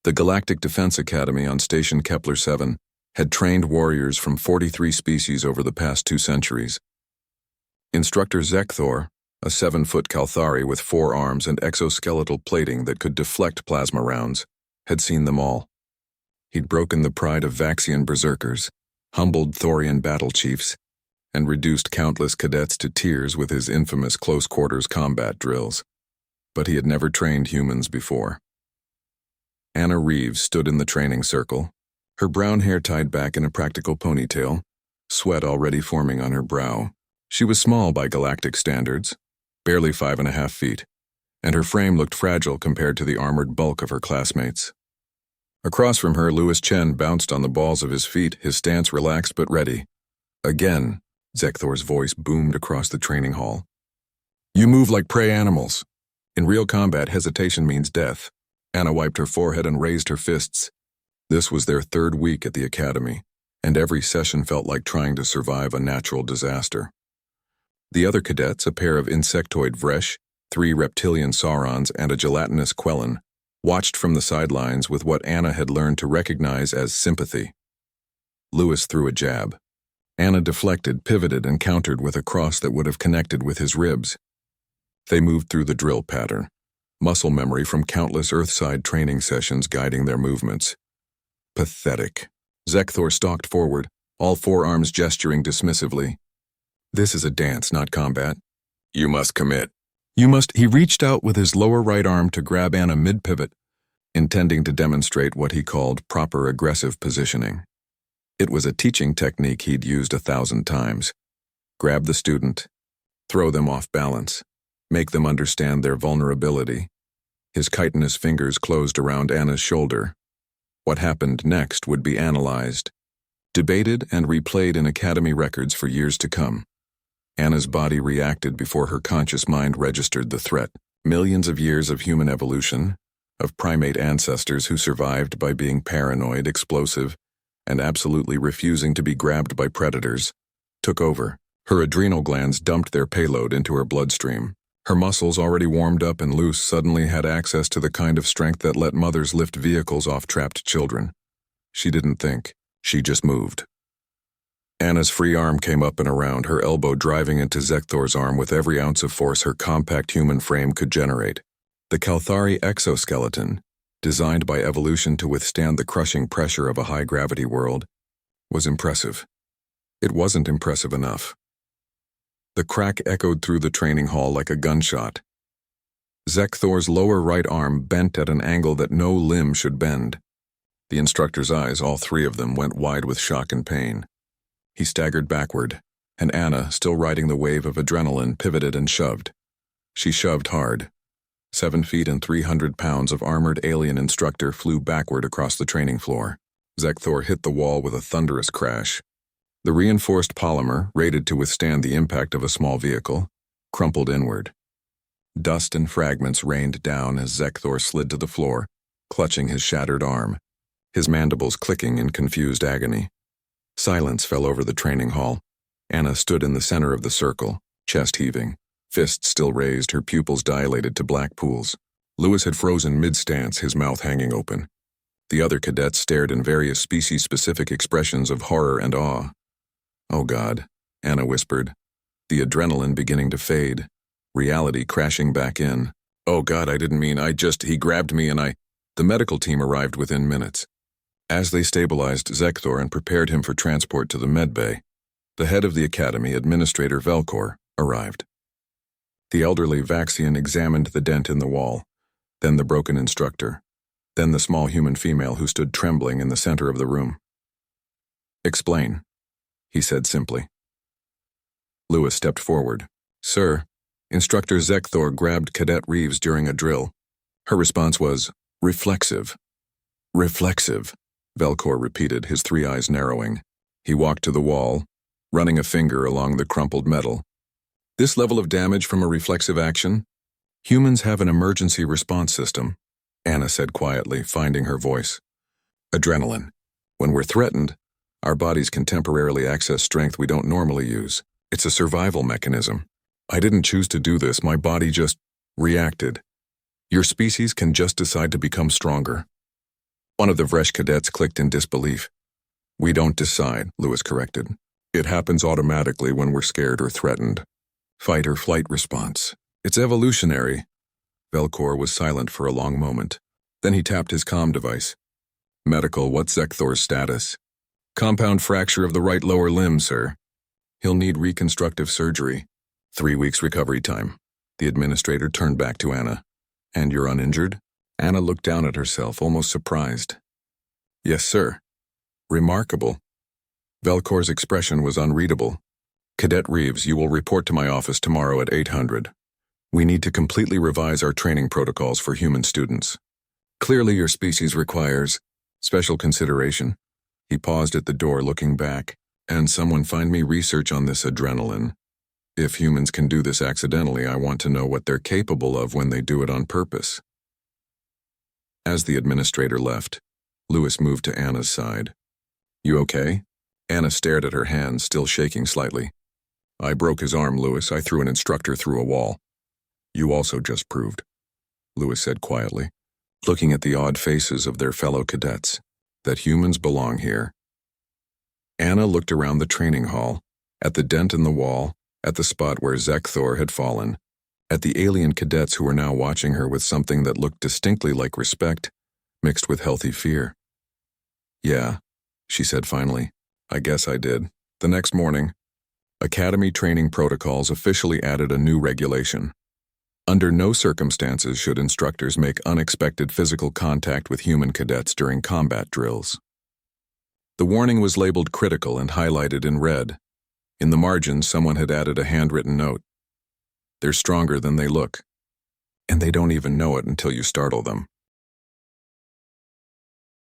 The Galactic Defense Academy on Station Kepler-7 had trained warriors from 43 species over the past 2 centuries. Instructor Zekthor, a 7-foot Kalthari with 4 arms and exoskeletal plating that could deflect plasma rounds, had seen them all. He'd broken the pride of Vaxian berserkers, humbled Thorian battle chiefs, and reduced countless cadets to tears with his infamous close-quarters combat drills. But he had never trained humans before. Anna Reeves stood in the training circle, her brown hair tied back in a practical ponytail, sweat already forming on her brow. She was small by galactic standards, barely 5.5 feet, and her frame looked fragile compared to the armored bulk of her classmates. Across from her, Louis Chen bounced on the balls of his feet, his stance relaxed but ready. Again, Zekthor's voice boomed across the training hall. You move like prey animals. In real combat, hesitation means death. Anna wiped her forehead and raised her fists. This was their 3rd week at the academy, and every session felt like trying to survive a natural disaster. The other cadets, a pair of insectoid Vresh, 3 reptilian Saurons, and a gelatinous Quellen, watched from the sidelines with what Anna had learned to recognize as sympathy. Louis threw a jab. Anna deflected, pivoted, and countered with a cross that would have connected with his ribs. They moved through the drill pattern, muscle memory from countless Earthside training sessions guiding their movements. Pathetic. Zekthor stalked forward, all 4 arms gesturing dismissively. This is a dance, not combat. You must commit. You must. He reached out with his lower right arm to grab Anna mid-pivot, intending to demonstrate what he called proper aggressive positioning. It was a teaching technique he'd used 1,000 times. Grab the student, throw them off balance, make them understand their vulnerability. His chitinous fingers closed around Anna's shoulder. What happened next would be analyzed, debated, and replayed in Academy records for years to come. Anna's body reacted before her conscious mind registered the threat. Millions of years of human evolution, of primate ancestors who survived by being paranoid, explosive, and absolutely refusing to be grabbed by predators, took over. Her adrenal glands dumped their payload into her bloodstream. Her muscles, already warmed up and loose, suddenly had access to the kind of strength that let mothers lift vehicles off trapped children. She didn't think. She just moved. Anna's free arm came up and around, her elbow driving into Zekthor's arm with every ounce of force her compact human frame could generate. The Kalthari exoskeleton, designed by evolution to withstand the crushing pressure of a high-gravity world, was impressive. It wasn't impressive enough. The crack echoed through the training hall like a gunshot. Zekthor's lower right arm bent at an angle that no limb should bend. The instructor's eyes, all 3 of them, went wide with shock and pain. He staggered backward, and Anna, still riding the wave of adrenaline, pivoted and shoved. She shoved hard. 7 feet and 300 pounds of armored alien instructor flew backward across the training floor. Zekthor hit the wall with a thunderous crash. The reinforced polymer, rated to withstand the impact of a small vehicle, crumpled inward. Dust and fragments rained down as Zekthor slid to the floor, clutching his shattered arm, his mandibles clicking in confused agony. Silence fell over the training hall. Anna stood in the center of the circle, chest heaving, fists still raised, her pupils dilated to black pools. Louis had frozen mid-stance, his mouth hanging open. The other cadets stared in various species-specific expressions of horror and awe. Oh God, Anna whispered, the adrenaline beginning to fade, reality crashing back in. Oh God, I didn't mean, he grabbed me and The medical team arrived within minutes. As they stabilized Zekthor and prepared him for transport to the medbay, the head of the academy, Administrator Velcor, arrived. The elderly Vaxian examined the dent in the wall, then the broken instructor, then the small human female who stood trembling in the center of the room. Explain, he said simply. Louis stepped forward. Sir, Instructor Zekthor grabbed Cadet Reeves during a drill. Her response was, reflexive. Reflexive, Velcor repeated, his 3 eyes narrowing. He walked to the wall, running a finger along the crumpled metal. This level of damage from a reflexive action? Humans have an emergency response system, Anna said quietly, finding her voice. Adrenaline. When we're threatened, our bodies can temporarily access strength we don't normally use. It's a survival mechanism. I didn't choose to do this, my body just reacted. Your species can just decide to become stronger. One of the Vresh cadets clicked in disbelief. We don't decide, Lewis corrected. It happens automatically when we're scared or threatened. Fight or flight response. It's evolutionary. Velcor was silent for a long moment. Then he tapped his comm device. Medical, what's Zekthor's status? Compound fracture of the right lower limb, sir. He'll need reconstructive surgery. 3 weeks recovery time. The administrator turned back to Anna. And you're uninjured? Anna looked down at herself, almost surprised. Yes, sir. Remarkable. Velcor's expression was unreadable. Cadet Reeves, you will report to my office tomorrow at 800. We need to completely revise our training protocols for human students. Clearly your species requires special consideration. He paused at the door, looking back. And someone find me research on this adrenaline. If humans can do this accidentally, I want to know what they're capable of when they do it on purpose. As the administrator left, Lewis moved to Anna's side. You okay? Anna stared at her hands, still shaking slightly. I broke his arm, Lewis. I threw an instructor through a wall. You also just proved, Lewis said quietly, looking at the odd faces of their fellow cadets, that humans belong here. Anna looked around the training hall, at the dent in the wall, at the spot where Zekthor had fallen, at the alien cadets who were now watching her with something that looked distinctly like respect, mixed with healthy fear. Yeah, she said finally. I guess I did. The next morning, Academy training protocols officially added a new regulation. Under no circumstances should instructors make unexpected physical contact with human cadets during combat drills. The warning was labeled critical and highlighted in red. In the margins, someone had added a handwritten note. They're stronger than they look, and they don't even know it until you startle them.